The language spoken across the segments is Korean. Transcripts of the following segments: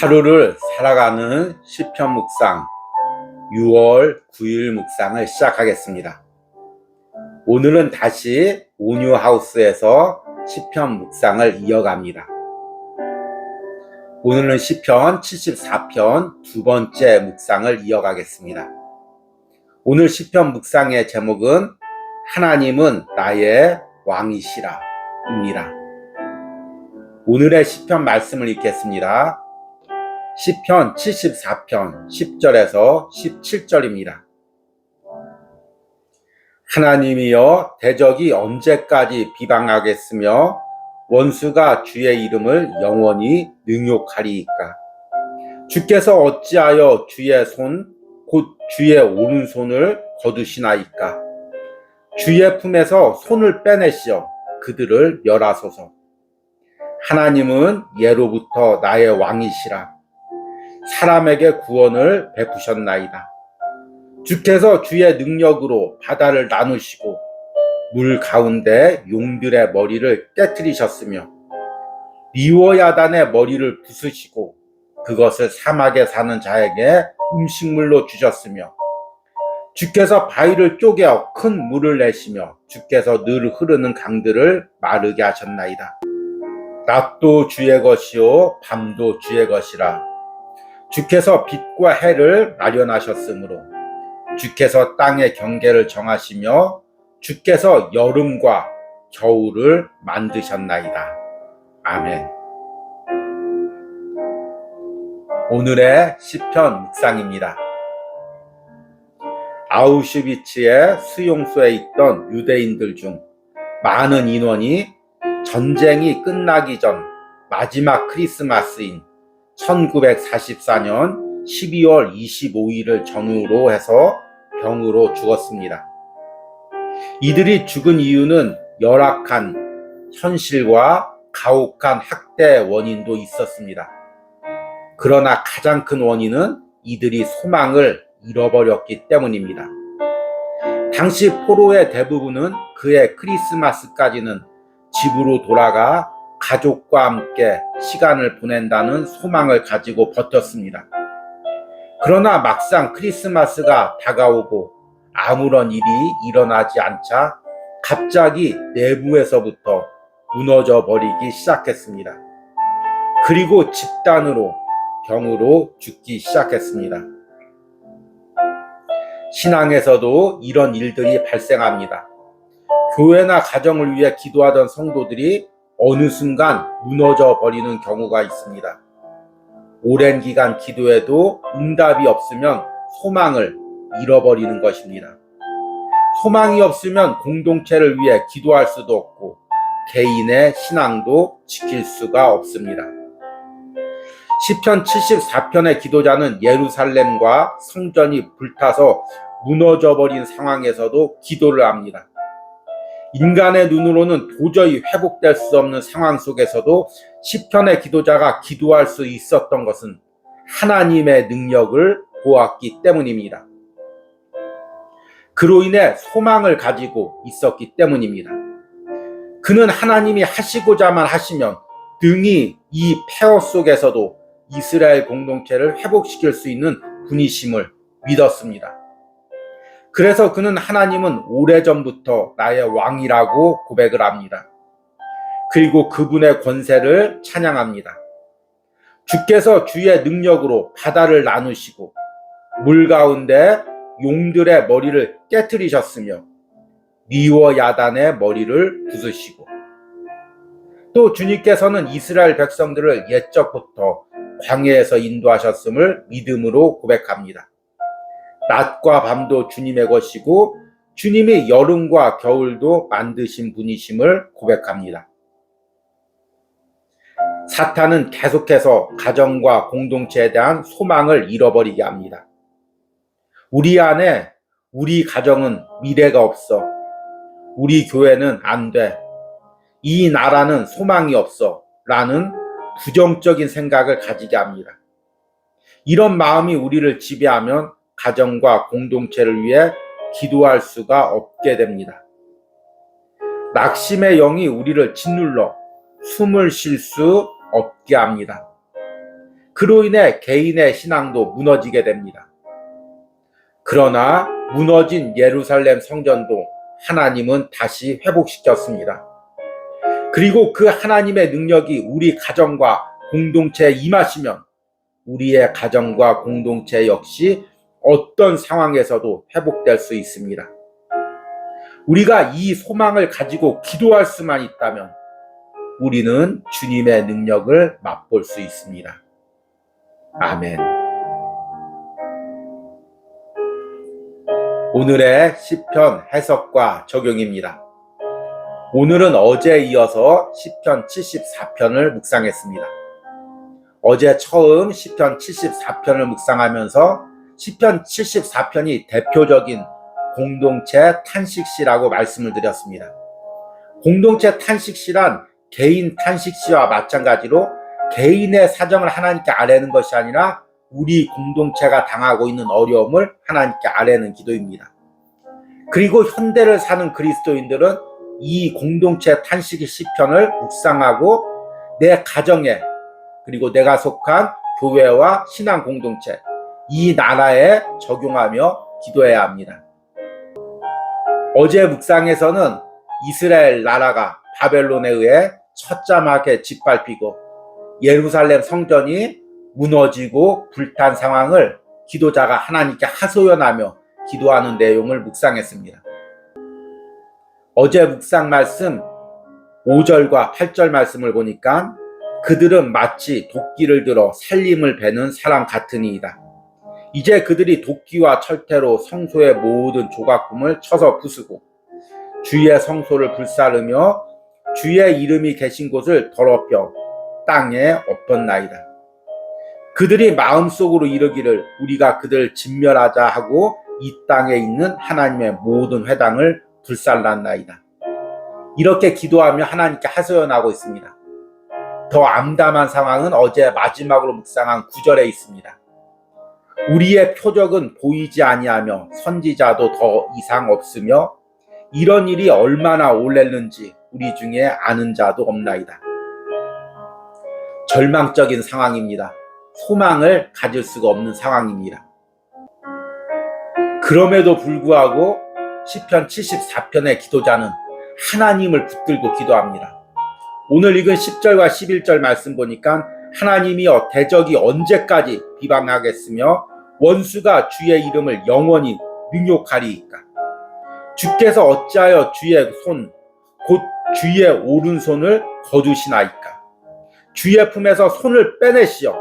하루를 살아가는 시편 묵상 6월 9일 묵상을 시작하겠습니다. 오늘은 다시 온유하우스에서 시편 묵상을 이어갑니다. 오늘은 시편 74편 두 번째 묵상을 이어가겠습니다. 오늘 시편 묵상의 제목은 하나님은 나의 왕이시라 입니다. 오늘의 시편 말씀을 읽겠습니다. 시편 74편 10절에서 17절입니다. 하나님이여, 대적이 언제까지 비방하겠으며 원수가 주의 이름을 영원히 능욕하리이까? 주께서 어찌하여 주의 손 곧 주의 오른손을 거두시나이까? 주의 품에서 손을 빼내시어 그들을 멸하소서. 하나님은 예로부터 나의 왕이시라. 사람에게 구원을 베푸셨나이다. 주께서 주의 능력으로 바다를 나누시고 물 가운데 용들의 머리를 깨뜨리셨으며 리워야단의 머리를 부수시고 그것을 사막에 사는 자에게 음식물로 주셨으며 주께서 바위를 쪼개어 큰 물을 내시며 주께서 늘 흐르는 강들을 마르게 하셨나이다. 낮도 주의 것이요 밤도 주의 것이라. 주께서 빛과 해를 마련하셨으므로 주께서 땅의 경계를 정하시며 주께서 여름과 겨울을 만드셨나이다. 아멘. 오늘의 시편 묵상입니다. 아우슈비츠의 수용소에 있던 유대인들 중 많은 인원이 전쟁이 끝나기 전 마지막 크리스마스인 1944년 12월 25일을 전후로 해서 병으로 죽었습니다. 이들이 죽은 이유는 열악한 현실과 가혹한 학대 원인도 있었습니다. 그러나 가장 큰 원인은 이들이 소망을 잃어버렸기 때문입니다. 당시 포로의 대부분은 그해 크리스마스까지는 집으로 돌아가 가족과 함께 시간을 보낸다는 소망을 가지고 버텼습니다. 그러나 막상 크리스마스가 다가오고 아무런 일이 일어나지 않자 갑자기 내부에서부터 무너져 버리기 시작했습니다. 그리고 집단으로 병으로 죽기 시작했습니다. 신앙에서도 이런 일들이 발생합니다. 교회나 가정을 위해 기도하던 성도들이 어느 순간 무너져 버리는 경우가 있습니다. 오랜 기간 기도해도 응답이 없으면 소망을 잃어버리는 것입니다. 소망이 없으면 공동체를 위해 기도할 수도 없고 개인의 신앙도 지킬 수가 없습니다. 시편 74편의 기도자는 예루살렘과 성전이 불타서 무너져 버린 상황에서도 기도를 합니다. 인간의 눈으로는 도저히 회복될 수 없는 상황 속에서도 시편의 기도자가 기도할 수 있었던 것은 하나님의 능력을 보았기 때문입니다. 그로 인해 소망을 가지고 있었기 때문입니다. 그는 하나님이 하시고자만 하시면 능히 이 폐허 속에서도 이스라엘 공동체를 회복시킬 수 있는 분이심을 믿었습니다. 그래서 그는 하나님은 오래전부터 나의 왕이라고 고백을 합니다. 그리고 그분의 권세를 찬양합니다. 주께서 주의 능력으로 바다를 나누시고 물 가운데 용들의 머리를 깨뜨리셨으며 리워야단의 머리를 부수시고 또 주님께서는 이스라엘 백성들을 옛적부터 광야에서 인도하셨음을 믿음으로 고백합니다. 낮과 밤도 주님의 것이고 주님이 여름과 겨울도 만드신 분이심을 고백합니다. 사탄은 계속해서 가정과 공동체에 대한 소망을 잃어버리게 합니다. 우리 안에 우리 가정은 미래가 없어. 우리 교회는 안 돼. 이 나라는 소망이 없어. 라는 부정적인 생각을 가지게 합니다. 이런 마음이 우리를 지배하면 가정과 공동체를 위해 기도할 수가 없게 됩니다. 낙심의 영이 우리를 짓눌러 숨을 쉴 수 없게 합니다. 그로 인해 개인의 신앙도 무너지게 됩니다. 그러나 무너진 예루살렘 성전도 하나님은 다시 회복시켰습니다. 그리고 그 하나님의 능력이 우리 가정과 공동체에 임하시면 우리의 가정과 공동체 역시 어떤 상황에서도 회복될 수 있습니다. 우리가 이 소망을 가지고 기도할 수만 있다면 우리는 주님의 능력을 맛볼 수 있습니다. 아멘. 오늘의 시편 해석과 적용입니다. 오늘은 어제에 이어서 시편 74편을 묵상했습니다. 어제 처음 시편 74편을 묵상하면서 시편 74편이 대표적인 공동체 탄식시라고 말씀을 드렸습니다. 공동체 탄식시란 개인 탄식시와 마찬가지로 개인의 사정을 하나님께 아뢰는 것이 아니라 우리 공동체가 당하고 있는 어려움을 하나님께 아뢰는 기도입니다. 그리고 현대를 사는 그리스도인들은 이 공동체 탄식의 시편을 묵상하고 내 가정에 그리고 내가 속한 교회와 신앙 공동체 이 나라에 적용하며 기도해야 합니다. 어제 묵상에서는 이스라엘 나라가 바벨론에 의해 처참하게 짓밟히고 예루살렘 성전이 무너지고 불탄 상황을 기도자가 하나님께 하소연하며 기도하는 내용을 묵상했습니다. 어제 묵상 말씀 5절과 8절 말씀을 보니까 그들은 마치 도끼를 들어 살림을 베는 사람 같으니이다. 이제 그들이 도끼와 철퇴로 성소의 모든 조각품을 쳐서 부수고 주의 성소를 불사르며 주의 이름이 계신 곳을 더럽혀 땅에 엎었나이다. 그들이 마음속으로 이르기를 우리가 그들을 진멸하자 하고 이 땅에 있는 하나님의 모든 회당을 불살랐나이다. 이렇게 기도하며 하나님께 하소연하고 있습니다. 더 암담한 상황은 어제 마지막으로 묵상한 9절에 있습니다. 우리의 표적은 보이지 아니하며 선지자도 더 이상 없으며 이런 일이 얼마나 오래는지 우리 중에 아는 자도 없나이다. 절망적인 상황입니다. 소망을 가질 수가 없는 상황입니다. 그럼에도 불구하고 시편 74편의 기도자는 하나님을 붙들고 기도합니다. 오늘 읽은 10절과 11절 말씀 보니까 하나님이 대적이 언제까지 비방하겠으며 원수가 주의 이름을 영원히 능욕하리이까. 주께서 어찌하여 주의 손 곧 주의 오른손을 거두시나이까. 주의 품에서 손을 빼내시어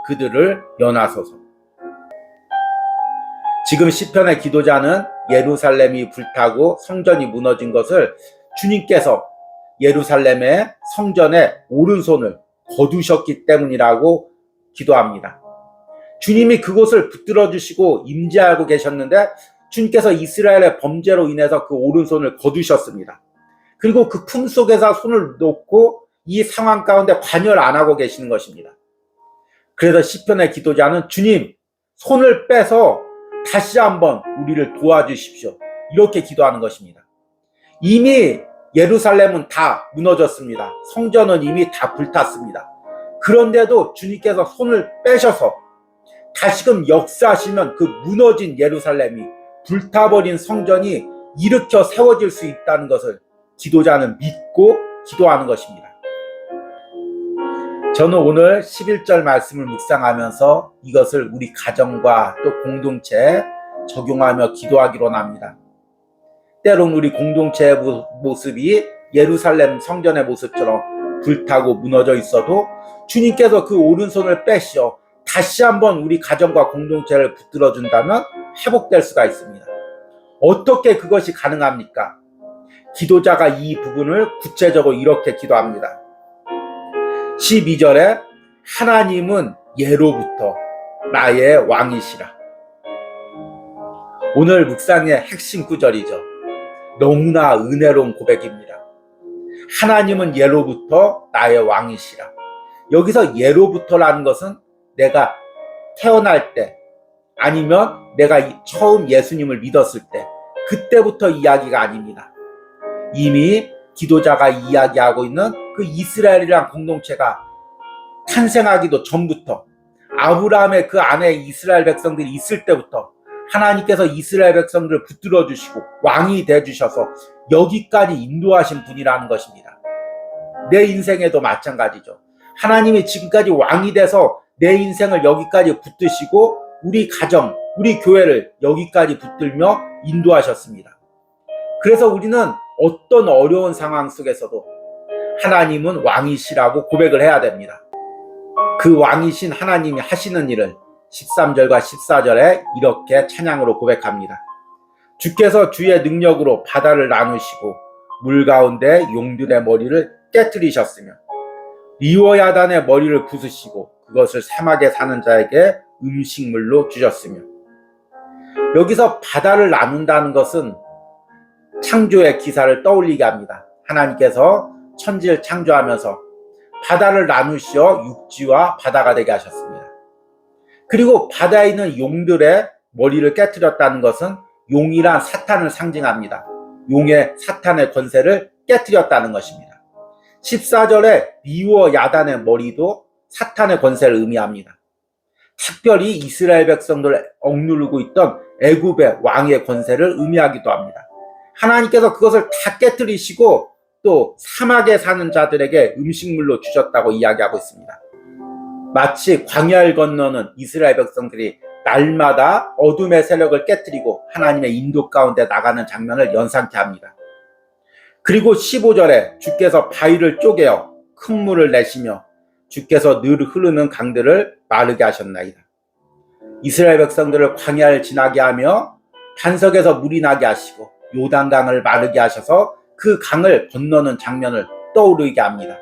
그들을 연하소서. 지금 시편의 기도자는 예루살렘이 불타고 성전이 무너진 것을 주님께서 예루살렘의 성전의 오른손을 거두셨기 때문이라고 기도합니다. 주님이 그곳을 붙들어 주시고 임재하고 계셨는데 주님께서 이스라엘의 범죄로 인해서 그 오른손을 거두셨습니다. 그리고 그 품 속에서 손을 놓고 이 상황 가운데 관여를 안 하고 계시는 것입니다. 그래서 시편의 기도자는 주님 손을 빼서 다시 한번 우리를 도와주십시오. 이렇게 기도하는 것입니다. 이미 예루살렘은 다 무너졌습니다. 성전은 이미 다 불탔습니다. 그런데도 주님께서 손을 빼셔서 다시금 역사하시면 그 무너진 예루살렘이 불타버린 성전이 일으켜 세워질 수 있다는 것을 기도자는 믿고 기도하는 것입니다. 저는 오늘 11절 말씀을 묵상하면서 이것을 우리 가정과 또 공동체에 적용하며 기도하기로 합니다. 때론 우리 공동체의 모습이 예루살렘 성전의 모습처럼 불타고 무너져 있어도 주님께서 그 오른손을 빼시어 다시 한번 우리 가정과 공동체를 붙들어 준다면 회복될 수가 있습니다. 어떻게 그것이 가능합니까? 기도자가 이 부분을 구체적으로 이렇게 기도합니다. 12절에 하나님은 예로부터 나의 왕이시라. 오늘 묵상의 핵심 구절이죠. 너무나 은혜로운 고백입니다. 하나님은 예로부터 나의 왕이시라. 여기서 예로부터라는 것은 내가 태어날 때 아니면 내가 처음 예수님을 믿었을 때 그때부터 이야기가 아닙니다. 이미 기도자가 이야기하고 있는 그 이스라엘이란 공동체가 탄생하기도 전부터 아브라함의 그 안에 이스라엘 백성들이 있을 때부터 하나님께서 이스라엘 백성들을 붙들어 주시고 왕이 돼 주셔서 여기까지 인도하신 분이라는 것입니다. 내 인생에도 마찬가지죠. 하나님이 지금까지 왕이 돼서 내 인생을 여기까지 붙드시고 우리 가정, 우리 교회를 여기까지 붙들며 인도하셨습니다. 그래서 우리는 어떤 어려운 상황 속에서도 하나님은 왕이시라고 고백을 해야 됩니다. 그 왕이신 하나님이 하시는 일을 13절과 14절에 이렇게 찬양으로 고백합니다. 주께서 주의 능력으로 바다를 나누시고 물 가운데 용들의 머리를 깨뜨리셨으며 리워야단의 머리를 부수시고 그것을 사막에 사는 자에게 음식물로 주셨으며. 여기서 바다를 나눈다는 것은 창조의 기사를 떠올리게 합니다. 하나님께서 천지를 창조하면서 바다를 나누시어 육지와 바다가 되게 하셨습니다. 그리고 바다에 있는 용들의 머리를 깨뜨렸다는 것은 용이란 사탄을 상징합니다. 용의 사탄의 권세를 깨뜨렸다는 것입니다. 14절에 리워 야단의 머리도 사탄의 권세를 의미합니다. 특별히 이스라엘 백성들을 억누르고 있던 애굽의 왕의 권세를 의미하기도 합니다. 하나님께서 그것을 다 깨뜨리시고 또 사막에 사는 자들에게 음식물로 주셨다고 이야기하고 있습니다. 마치 광야를 건너는 이스라엘 백성들이 날마다 어둠의 세력을 깨뜨리고 하나님의 인도 가운데 나가는 장면을 연상케 합니다. 그리고 15절에 주께서 바위를 쪼개어 큰 물을 내시며 주께서 늘 흐르는 강들을 마르게 하셨나이다. 이스라엘 백성들을 광야를 지나게 하며 반석에서 물이 나게 하시고 요단강을 마르게 하셔서 그 강을 건너는 장면을 떠오르게 합니다.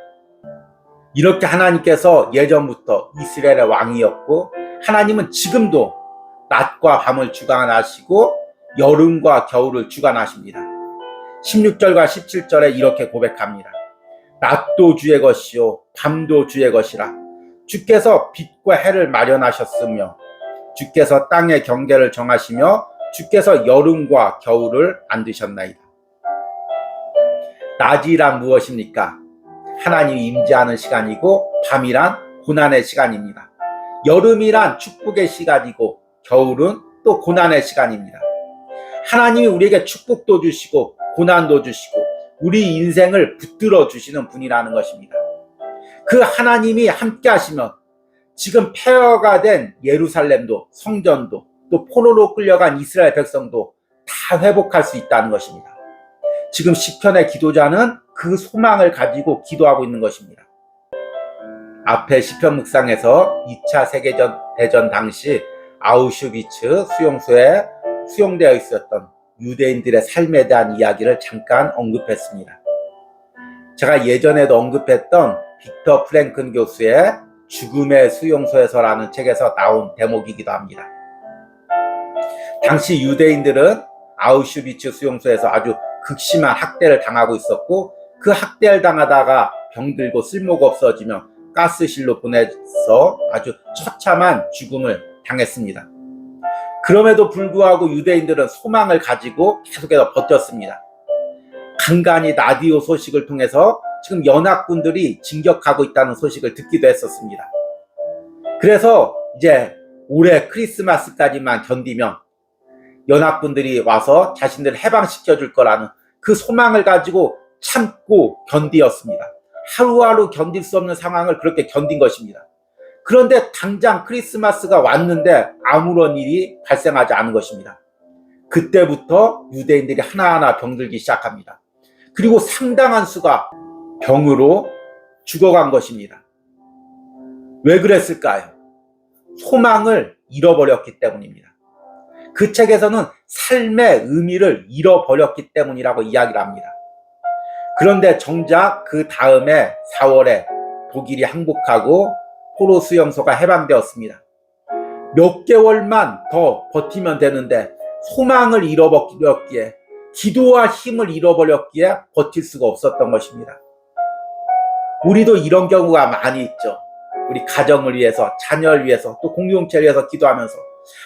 이렇게 하나님께서 예전부터 이스라엘의 왕이었고 하나님은 지금도 낮과 밤을 주관하시고 여름과 겨울을 주관하십니다. 16절과 17절에 이렇게 고백합니다. 낮도 주의 것이요 밤도 주의 것이라. 주께서 빛과 해를 마련하셨으며 주께서 땅의 경계를 정하시며 주께서 여름과 겨울을 만드셨나이다. 낮이란 무엇입니까? 하나님이 임재하는 시간이고 밤이란 고난의 시간입니다. 여름이란 축복의 시간이고 겨울은 또 고난의 시간입니다. 하나님이 우리에게 축복도 주시고 고난도 주시고 우리 인생을 붙들어 주시는 분이라는 것입니다. 그 하나님이 함께 하시면 지금 폐허가 된 예루살렘도 성전도 또 포로로 끌려간 이스라엘 백성도 다 회복할 수 있다는 것입니다. 지금 시편의 기도자는 그 소망을 가지고 기도하고 있는 것입니다. 앞에 시편 묵상에서 2차 세계대전 당시 아우슈비츠 수용소에 수용되어 있었던 유대인들의 삶에 대한 이야기를 잠깐 언급했습니다. 제가 예전에도 언급했던 빅터 프랭큰 교수의 죽음의 수용소에서라는 책에서 나온 대목이기도 합니다. 당시 유대인들은 아우슈비츠 수용소에서 아주 극심한 학대를 당하고 있었고 그 학대를 당하다가 병들고 쓸모가 없어지며 가스실로 보내서 아주 처참한 죽음을 당했습니다. 그럼에도 불구하고 유대인들은 소망을 가지고 계속해서 버텼습니다. 간간히 라디오 소식을 통해서 지금 연합군들이 진격하고 있다는 소식을 듣기도 했었습니다. 그래서 이제 올해 크리스마스까지만 견디면 연합군들이 와서 자신들을 해방시켜 줄 거라는 그 소망을 가지고 참고 견디었습니다. 하루하루 견딜 수 없는 상황을 그렇게 견딘 것입니다. 그런데 당장 크리스마스가 왔는데 아무런 일이 발생하지 않은 것입니다. 그때부터 유대인들이 하나하나 병들기 시작합니다. 그리고 상당한 수가 병으로 죽어간 것입니다. 왜 그랬을까요? 소망을 잃어버렸기 때문입니다. 그 책에서는 삶의 의미를 잃어버렸기 때문이라고 이야기를 합니다. 그런데 정작 그 다음에 4월에 독일이 항복하고 포로 수용소가 해방되었습니다. 몇 개월만 더 버티면 되는데 소망을 잃어버렸기에 기도와 힘을 잃어버렸기에 버틸 수가 없었던 것입니다. 우리도 이런 경우가 많이 있죠. 우리 가정을 위해서, 자녀를 위해서, 또 공동체를 위해서 기도하면서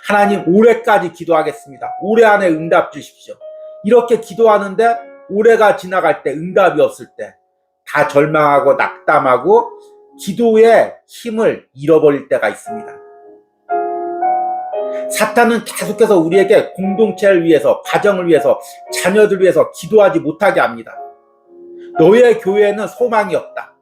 하나님 올해까지 기도하겠습니다. 올해 안에 응답 주십시오. 이렇게 기도하는데 올해가 지나갈 때 응답이 없을 때 다 절망하고 낙담하고 기도의 힘을 잃어버릴 때가 있습니다. 사탄은 계속해서 우리에게 공동체를 위해서, 가정을 위해서, 자녀들 위해서 기도하지 못하게 합니다. 너의 교회는 소망이 없다.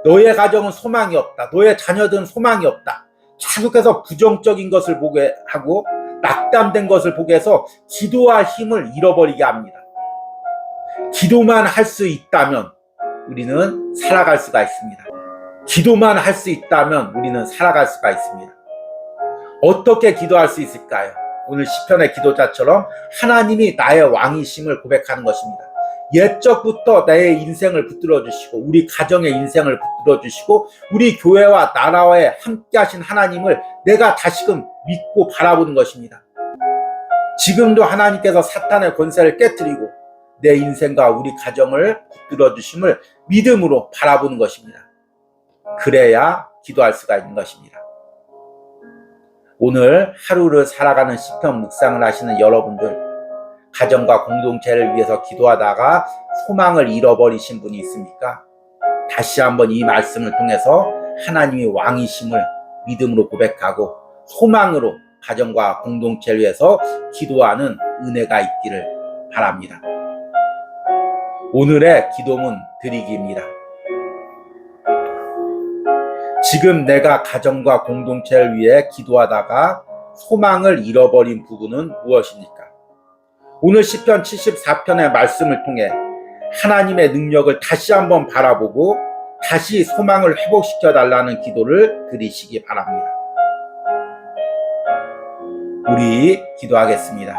너의 가정은 소망이 없다. 너의 자녀들은 소망이 없다. 계속해서 부정적인 것을 보게 하고 낙담된 것을 보게 해서 기도할 힘을 잃어버리게 합니다. 기도만 할 수 있다면 우리는 살아갈 수가 있습니다. 기도만 할 수 있다면 우리는 살아갈 수가 있습니다. 어떻게 기도할 수 있을까요? 오늘 시편의 기도자처럼 하나님이 나의 왕이심을 고백하는 것입니다. 옛적부터 나의 인생을 붙들어 주시고 우리 가정의 인생을 붙들어 주시고 우리 교회와 나라에 함께 하신 하나님을 내가 다시금 믿고 바라보는 것입니다. 지금도 하나님께서 사탄의 권세를 깨뜨리고 내 인생과 우리 가정을 붙들어 주심을 믿음으로 바라보는 것입니다. 그래야 기도할 수가 있는 것입니다. 오늘 하루를 살아가는 시편 묵상을 하시는 여러분들, 가정과 공동체를 위해서 기도하다가 소망을 잃어버리신 분이 있습니까? 다시 한번 이 말씀을 통해서 하나님이 왕이심을 믿음으로 고백하고 소망으로 가정과 공동체를 위해서 기도하는 은혜가 있기를 바랍니다. 오늘의 기도문 드리기입니다. 지금 내가 가정과 공동체를 위해 기도하다가 소망을 잃어버린 부분은 무엇입니까? 오늘 시편 74편의 말씀을 통해 하나님의 능력을 다시 한번 바라보고 다시 소망을 회복시켜 달라는 기도를 드리시기 바랍니다. 우리 기도하겠습니다.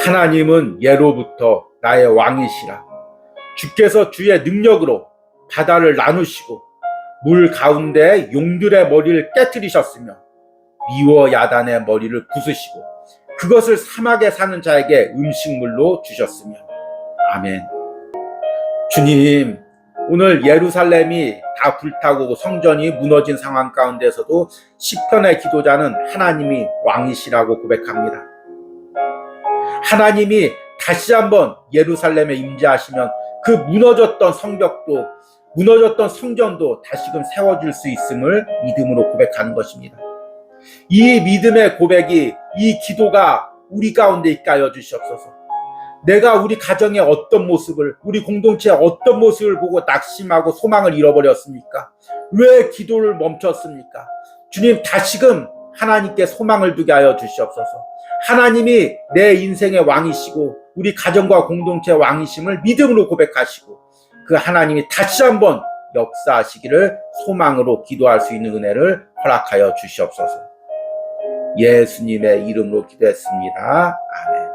하나님은 예로부터 나의 왕이시라. 주께서 주의 능력으로 바다를 나누시고 물 가운데 용들의 머리를 깨뜨리셨으며 미워 야단의 머리를 부수시고 그것을 사막에 사는 자에게 음식물로 주셨으며. 아멘. 주님, 오늘 예루살렘이 다 불타고 성전이 무너진 상황 가운데서도 시편의 기도자는 하나님이 왕이시라고 고백합니다. 하나님이 다시 한번 예루살렘에 임재하시면 그 무너졌던 성벽도 무너졌던 성전도 다시금 세워줄 수 있음을 믿음으로 고백하는 것입니다. 이 믿음의 고백이, 이 기도가 우리 가운데 있게 하여 주시옵소서. 내가 우리 가정의 어떤 모습을, 우리 공동체의 어떤 모습을 보고 낙심하고 소망을 잃어버렸습니까? 왜 기도를 멈췄습니까? 주님, 다시금 하나님께 소망을 두게 하여 주시옵소서. 하나님이 내 인생의 왕이시고 우리 가정과 공동체의 왕이심을 믿음으로 고백하시고 그 하나님이 다시 한번 역사하시기를 소망으로 기도할 수 있는 은혜를 허락하여 주시옵소서. 예수님의 이름으로 기도했습니다. 아멘.